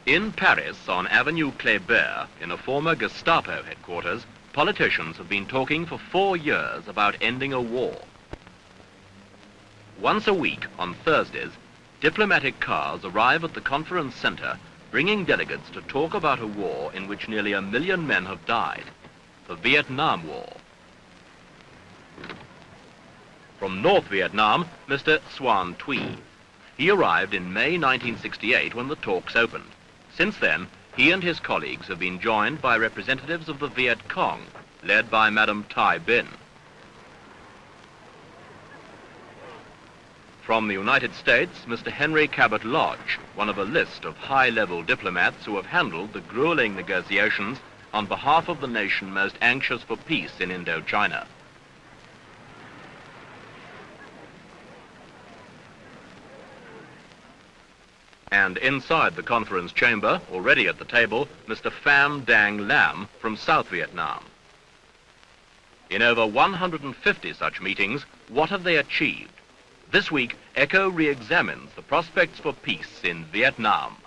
In Paris, on Avenue Kléber, in a former Gestapo headquarters, politicians have been talking for 4 years about ending a war. Once a week, on Thursdays, diplomatic cars arrive at the conference center, bringing delegates to talk about a war in which nearly 1 million men have died, the Vietnam War. From North Vietnam, Mr. Xuan Thuy. He arrived in May 1968 when the talks opened. Since then, he and his colleagues have been joined by representatives of the Viet Cong, led by Madam Thai Binh. From the United States, Mr. Henry Cabot Lodge, one of a list of high-level diplomats who have handled the grueling negotiations on behalf of the nation most anxious for peace in Indochina. And inside the conference chamber, already at the table, Mr. Pham Dang Lam from South Vietnam. In over 150 such meetings, what have they achieved? This week, ECHO re-examines the prospects for peace in Vietnam.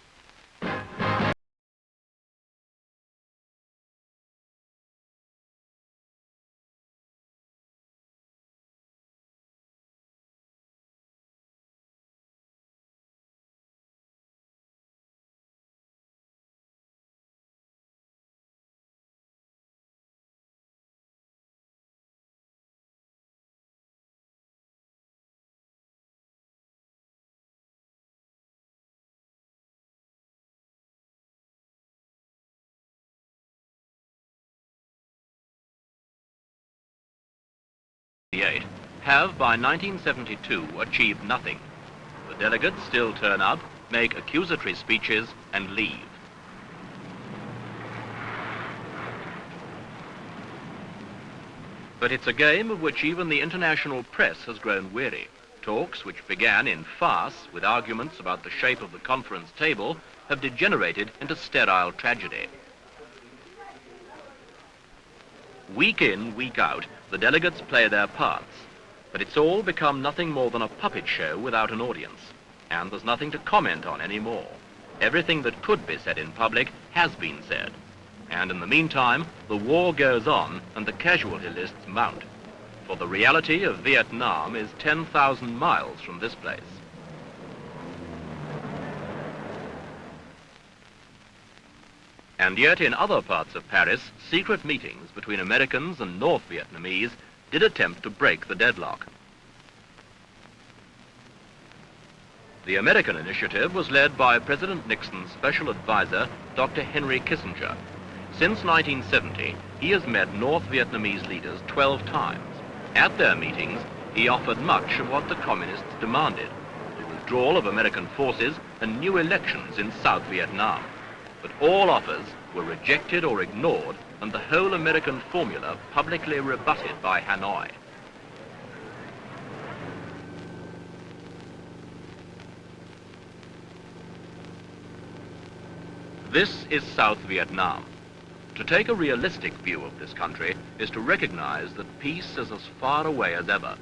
Have by 1972 achieved nothing. The delegates still turn up, make accusatory speeches and leave. But it's a game of which even the international press has grown weary. Talks which began in farce with arguments about the shape of the conference table have degenerated into sterile tragedy. Week in, week out, the delegates play their parts, but it's all become nothing more than a puppet show without an audience, and there's nothing to comment on anymore. Everything that could be said in public has been said, and in the meantime, the war goes on and the casualty lists mount, for the reality of Vietnam is 10,000 miles from this place. And yet in other parts of Paris, secret meetings between Americans and North Vietnamese did attempt to break the deadlock. The American initiative was led by President Nixon's special advisor, Dr. Henry Kissinger. Since 1970, he has met North Vietnamese leaders 12 times. At their meetings, he offered much of what the communists demanded, the withdrawal of American forces and new elections in South Vietnam. But all offers were rejected or ignored, and the whole American formula publicly rebutted by Hanoi. This is South Vietnam. To take a realistic view of this country is to recognize that peace is as far away as ever.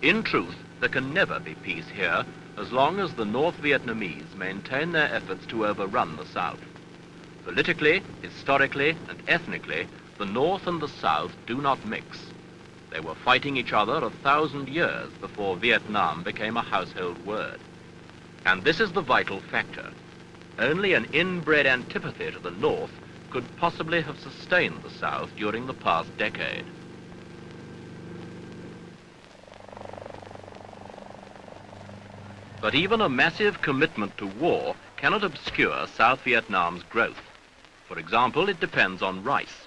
In truth, there can never be peace here as long as the North Vietnamese maintain their efforts to overrun the South. Politically, historically, and ethnically, the North and the South do not mix. They were fighting each other 1,000 years before Vietnam became a household word. And this is the vital factor. Only an inbred antipathy to the North could possibly have sustained the South during the past decade. But even a massive commitment to war cannot obscure South Vietnam's growth. For example, it depends on rice.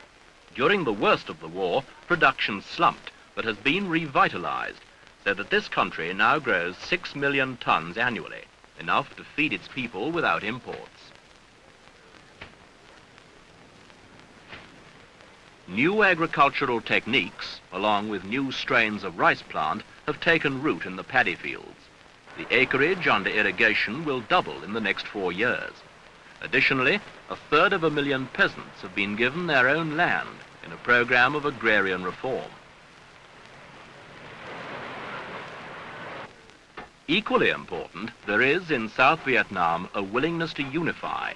During the worst of the war, production slumped, but has been revitalized, so that this country now grows 6 million tons annually, enough to feed its people without imports. New agricultural techniques, along with new strains of rice plant, have taken root in the paddy fields. The acreage under irrigation will double in the next 4 years. Additionally, 1/3 peasants have been given their own land in a program of agrarian reform. Equally important, there is in South Vietnam a willingness to unify.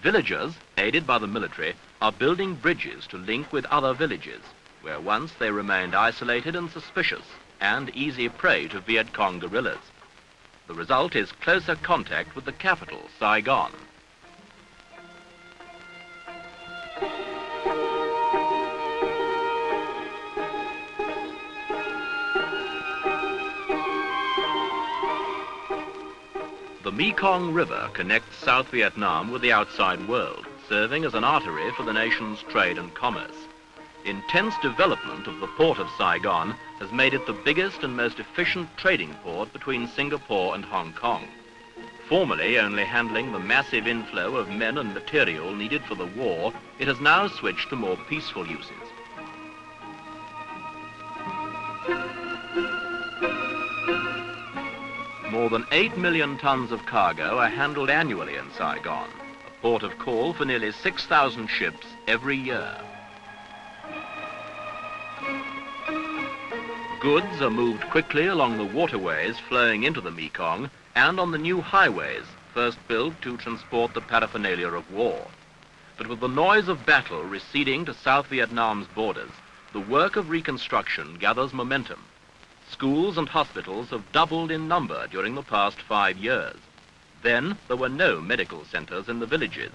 Villagers, aided by the military, are building bridges to link with other villages, where once they remained isolated and suspicious and easy prey to Viet Cong guerrillas. The result is closer contact with the capital, Saigon. The Mekong River connects South Vietnam with the outside world, serving as an artery for the nation's trade and commerce. Intense development of the port of Saigon has made it the biggest and most efficient trading port between Singapore and Hong Kong. Formerly only handling the massive inflow of men and material needed for the war, it has now switched to more peaceful uses. More than 8 million tons of cargo are handled annually in Saigon, a port of call for nearly 6,000 ships every year. Goods are moved quickly along the waterways flowing into the Mekong and on the new highways first built to transport the paraphernalia of war. But with the noise of battle receding to South Vietnam's borders, the work of reconstruction gathers momentum. Schools and hospitals have doubled in number during the past 5 years. Then there were no medical centers in the villages.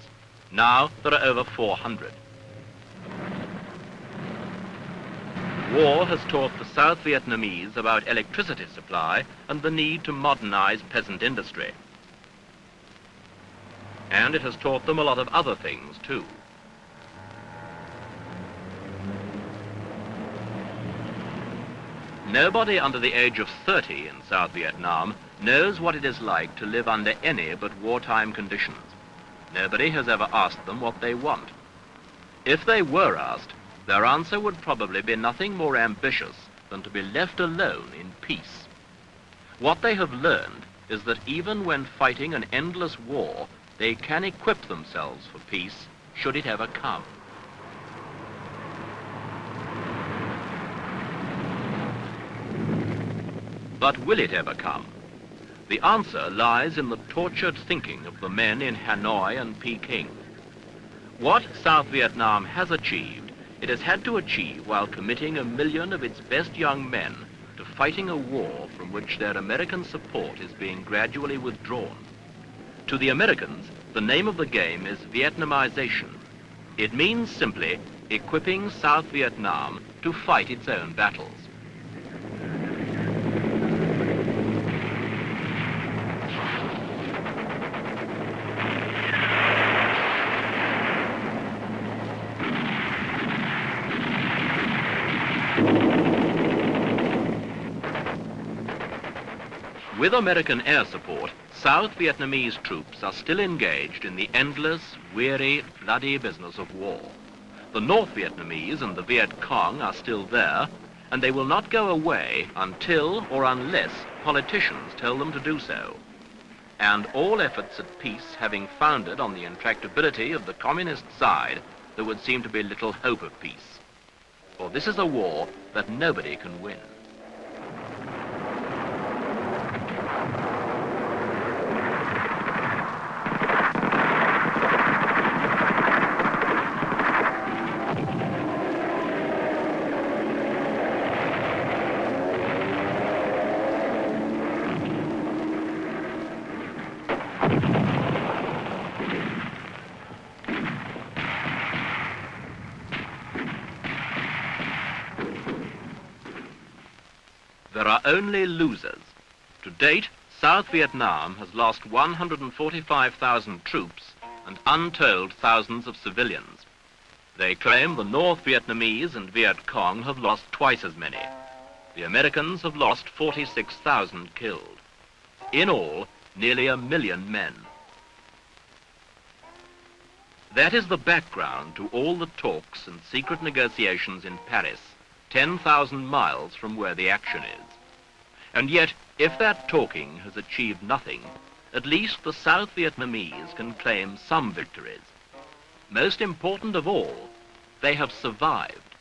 Now there are over 400. War has taught the South Vietnamese about electricity supply and the need to modernize peasant industry. And it has taught them a lot of other things too. Nobody under the age of 30 in South Vietnam knows what it is like to live under any but wartime conditions. Nobody has ever asked them what they want. If they were asked, their answer would probably be nothing more ambitious than to be left alone in peace. What they have learned is that even when fighting an endless war, they can equip themselves for peace, should it ever come. But will it ever come? The answer lies in the tortured thinking of the men in Hanoi and Peking. What South Vietnam has achieved, it has had to achieve while committing 1 million of its best young men to fighting a war from which their American support is being gradually withdrawn. To the Americans, the name of the game is Vietnamization. It means simply equipping South Vietnam to fight its own battles. With American air support, South Vietnamese troops are still engaged in the endless, weary, bloody business of war. The North Vietnamese and the Viet Cong are still there, and they will not go away until or unless politicians tell them to do so. And all efforts at peace having founded on the intractability of the communist side, there would seem to be little hope of peace. For this is a war that nobody can win. There are only losers. To date, South Vietnam has lost 145,000 troops and untold thousands of civilians. They claim the North Vietnamese and Viet Cong have lost twice as many. The Americans have lost 46,000 killed. In all, nearly 1 million men. That is the background to all the talks and secret negotiations in Paris, 10,000 miles from where the action is. And yet, if that talking has achieved nothing, at least the South Vietnamese can claim some victories. Most important of all, they have survived.